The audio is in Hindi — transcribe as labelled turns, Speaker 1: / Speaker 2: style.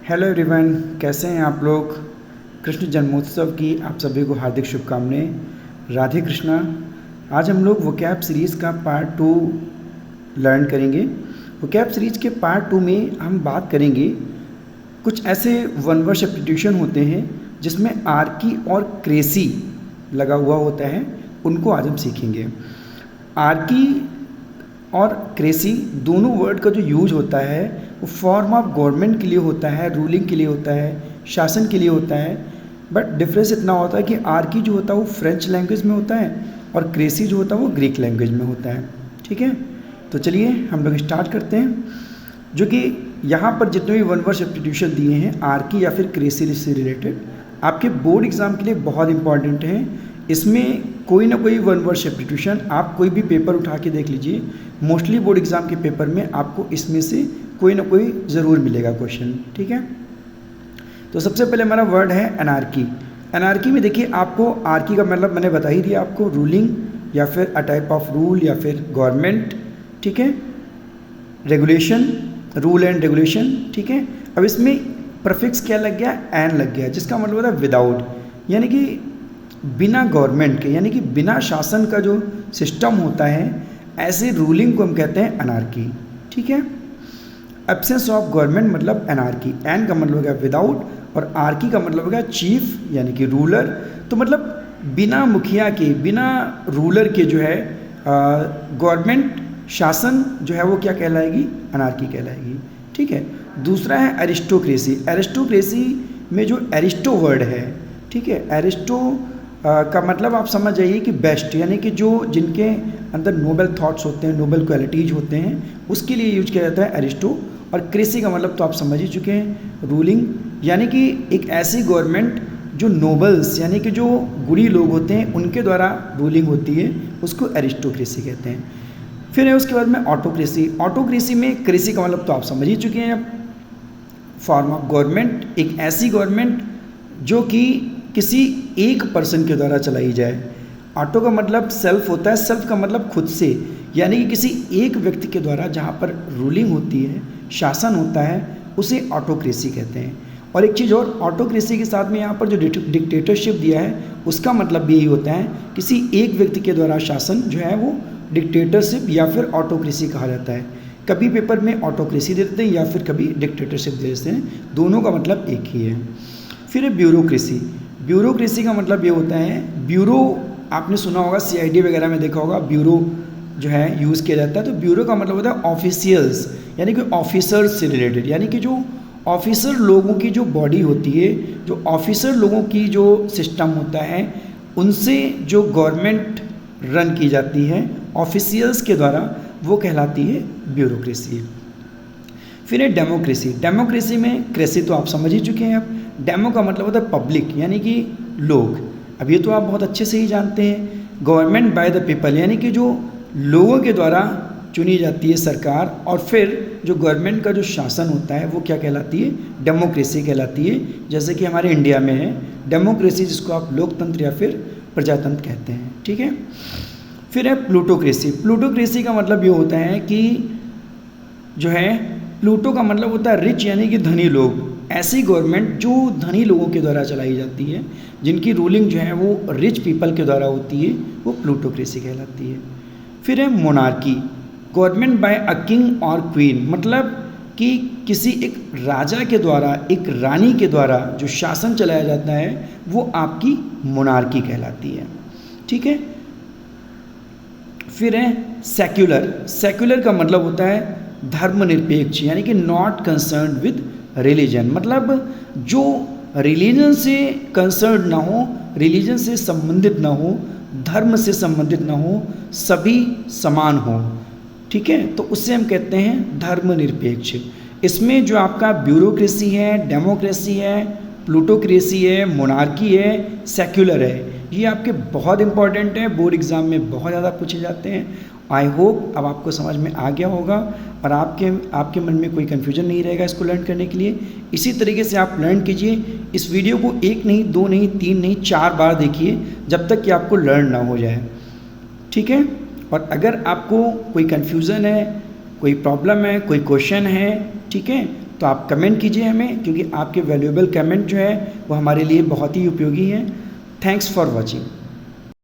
Speaker 1: हेलो एवरीवन, कैसे हैं आप लोग। कृष्ण जन्मोत्सव की आप सभी को हार्दिक शुभकामनाएं। राधे कृष्णा। आज हम लोग वोकैब सीरीज़ का पार्ट 2 लर्न करेंगे। वोकैब सीरीज़ के पार्ट 2 में हम बात करेंगे कुछ ऐसे वन वर्ड सब्स्टिट्यूशन होते हैं जिसमें आर्की और क्रेसी लगा हुआ होता है, उनको आज हम सीखेंगे। आर्की और क्रेसी दोनों वर्ड का जो यूज होता है वो फॉर्म ऑफ गवर्नमेंट के लिए होता है, रूलिंग के लिए होता है, शासन के लिए होता है। बट डिफरेंस इतना होता है कि आर्की जो होता है वो फ्रेंच लैंग्वेज में होता है और क्रेसी जो होता है वो ग्रीक लैंग्वेज में होता है। ठीक है, तो चलिए हम लोग स्टार्ट करते हैं। जो कि यहाँ पर जितने भी वन वर्ड सब्स्टिट्यूशन दिए हैं आर्की या फिर क्रेसी से रिलेटेड, आपके बोर्ड एग्ज़ाम के लिए बहुत इंपॉर्टेंट हैं। इसमें कोई ना कोई वन वर्ड सब्स्टिट्यूशन आप कोई भी पेपर उठा के देख लीजिए, मोस्टली बोर्ड एग्ज़ाम के पेपर में आपको इसमें से कोई ना कोई ज़रूर मिलेगा क्वेश्चन। ठीक है, तो सबसे पहले हमारा वर्ड है एनार्की। एनार्की में देखिए, आपको आर्की का मतलब मैंने बता ही दिया आपको, रूलिंग या फिर अ टाइप ऑफ रूल या फिर गवर्नमेंट। ठीक है, रेगुलेशन, रूल एंड रेगुलेशन। ठीक है, अब इसमें प्रफिक्स क्या लग गया, एन लग गया, जिसका मतलब होता है विदाउट, यानी कि बिना गवर्नमेंट के, यानी कि बिना शासन का जो सिस्टम होता है, ऐसे रूलिंग को हम कहते हैं अनार्की। ठीक है, एब्सेंस ऑफ गवर्नमेंट मतलब अनार्की। एन का मतलब हो गया विदाउट और आर्की का मतलब हो गया चीफ यानी कि रूलर। तो मतलब बिना मुखिया के, बिना रूलर के जो है गवर्नमेंट, शासन जो है वो क्या कहलाएगी, अनार्की कहलाएगी। ठीक है, दूसरा है एरिस्टोक्रेसी। एरिस्टोक्रेसी में जो एरिस्टो वर्ड है, ठीक है, एरिस्टो का मतलब आप समझ जाइए कि बेस्ट, यानी कि जो जिनके अंदर नोबल थॉट्स होते हैं, नोबल क्वालिटीज होते हैं, उसके लिए यूज किया जाता है एरिस्टो। और क्रेसी का मतलब तो आप समझ ही चुके हैं, रूलिंग, यानी कि एक ऐसी गवर्नमेंट जो नोबल्स यानी कि जो गुणी लोग होते हैं उनके द्वारा रूलिंग होती है, उसको एरिस्टोक्रेसी कहते हैं। फिर है उसके बाद में ऑटोक्रेसी। ऑटोक्रेसी में क्रेसी का मतलब तो आप समझ ही चुके हैं अब, फॉर्म ऑफ गवर्नमेंट, एक ऐसी गवर्नमेंट जो कि किसी एक पर्सन के द्वारा चलाई जाए। ऑटो का मतलब सेल्फ होता है, सेल्फ का मतलब खुद से, यानी कि किसी एक व्यक्ति के द्वारा जहाँ पर रूलिंग होती है, शासन होता है, उसे ऑटोक्रेसी कहते हैं। और एक चीज़ और, ऑटोक्रेसी के साथ में यहाँ पर जो डिक्टेटरशिप दिया है उसका मतलब भी यही होता है, किसी एक व्यक्ति के द्वारा शासन जो है वो डिक्टेटरशिप या फिर ऑटोक्रेसी कहा जाता है। कभी पेपर में ऑटोक्रेसी दे देते हैं या फिर कभी डिक्टेटरशिप दे देते हैं, दोनों का मतलब एक ही है। फिर है ब्यूरोक्रेसी। ब्यूरोक्रेसी का मतलब ये होता है, ब्यूरो आपने सुना होगा, सीआईडी वगैरह में देखा होगा, ब्यूरो जो है यूज़ किया जाता है। तो ब्यूरो का मतलब होता है ऑफिशियल्स, यानी कि ऑफिसर्स से रिलेटेड, यानी कि जो ऑफिसर लोगों की जो बॉडी होती है, जो ऑफिसर लोगों की जो सिस्टम होता है, उनसे जो गवर्नमेंट रन की जाती है ऑफिशियल्स के द्वारा, वो कहलाती है ब्यूरोक्रेसी। फिर है डेमोक्रेसी। डेमोक्रेसी में क्रेसी तो आप समझ ही चुके हैं। अब डेमो का मतलब होता है पब्लिक, यानी कि लोग। अब ये तो आप बहुत अच्छे से ही जानते हैं। गवर्नमेंट बाय द पीपल, यानी कि जो लोगों के द्वारा चुनी जाती है सरकार, और फिर जो गवर्नमेंट का जो शासन होता है वो क्या कहलाती है, डेमोक्रेसी कहलाती है। जैसे कि हमारे इंडिया में है डेमोक्रेसी, जिसको आप लोकतंत्र या फिर प्रजातंत्र कहते हैं। ठीक है, फिर है प्लूटोक्रेसी। प्लूटोक्रेसी का मतलब ये होता है कि जो है, प्लूटो का मतलब होता है रिच, यानी कि धनी लोग। ऐसी गवर्नमेंट जो धनी लोगों के द्वारा चलाई जाती है, जिनकी रूलिंग जो है वो रिच पीपल के द्वारा होती है, वो प्लूटोक्रेसी कहलाती है। फिर है monarchy. Government by a king और क्वीन, मतलब कि किसी एक राजा के द्वारा, एक रानी के द्वारा जो शासन चलाया जाता है, वो आपकी मोनार्की कहलाती है। ठीक है, फिर है सेक्युलर। सेक्युलर का मतलब होता है धर्मनिरपेक्ष, यानी कि नॉट कंसर्न विद रिलीजन, मतलब जो रिलीजन से कंसर्न ना हो, रिलीजन से संबंधित ना हो, धर्म से संबंधित ना हो, सभी समान हो। ठीक है, तो उससे हम कहते हैं धर्मनिरपेक्ष। इसमें जो आपका ब्यूरोक्रेसी है, डेमोक्रेसी है, प्लूटोक्रेसी है, मोनार्की है, सेक्युलर है, ये आपके बहुत इंपॉर्टेंट है, बोर्ड एग्ज़ाम में बहुत ज़्यादा पूछे जाते हैं। आई होप अब आपको समझ में आ गया होगा और आपके मन में कोई कन्फ्यूजन नहीं रहेगा इसको लर्न करने के लिए। इसी तरीके से आप लर्न कीजिए। इस वीडियो को 1 नहीं, 2 नहीं, 3 नहीं, 4 बार देखिए, जब तक कि आपको लर्न ना हो जाए। ठीक है, और अगर आपको कोई कन्फ्यूज़न है, कोई प्रॉब्लम है, कोई क्वेश्चन है, ठीक है, तो आप कमेंट कीजिए हमें, क्योंकि आपके वैल्यूएबल कमेंट जो है वो हमारे लिए बहुत ही उपयोगी हैं। Thanks for watching.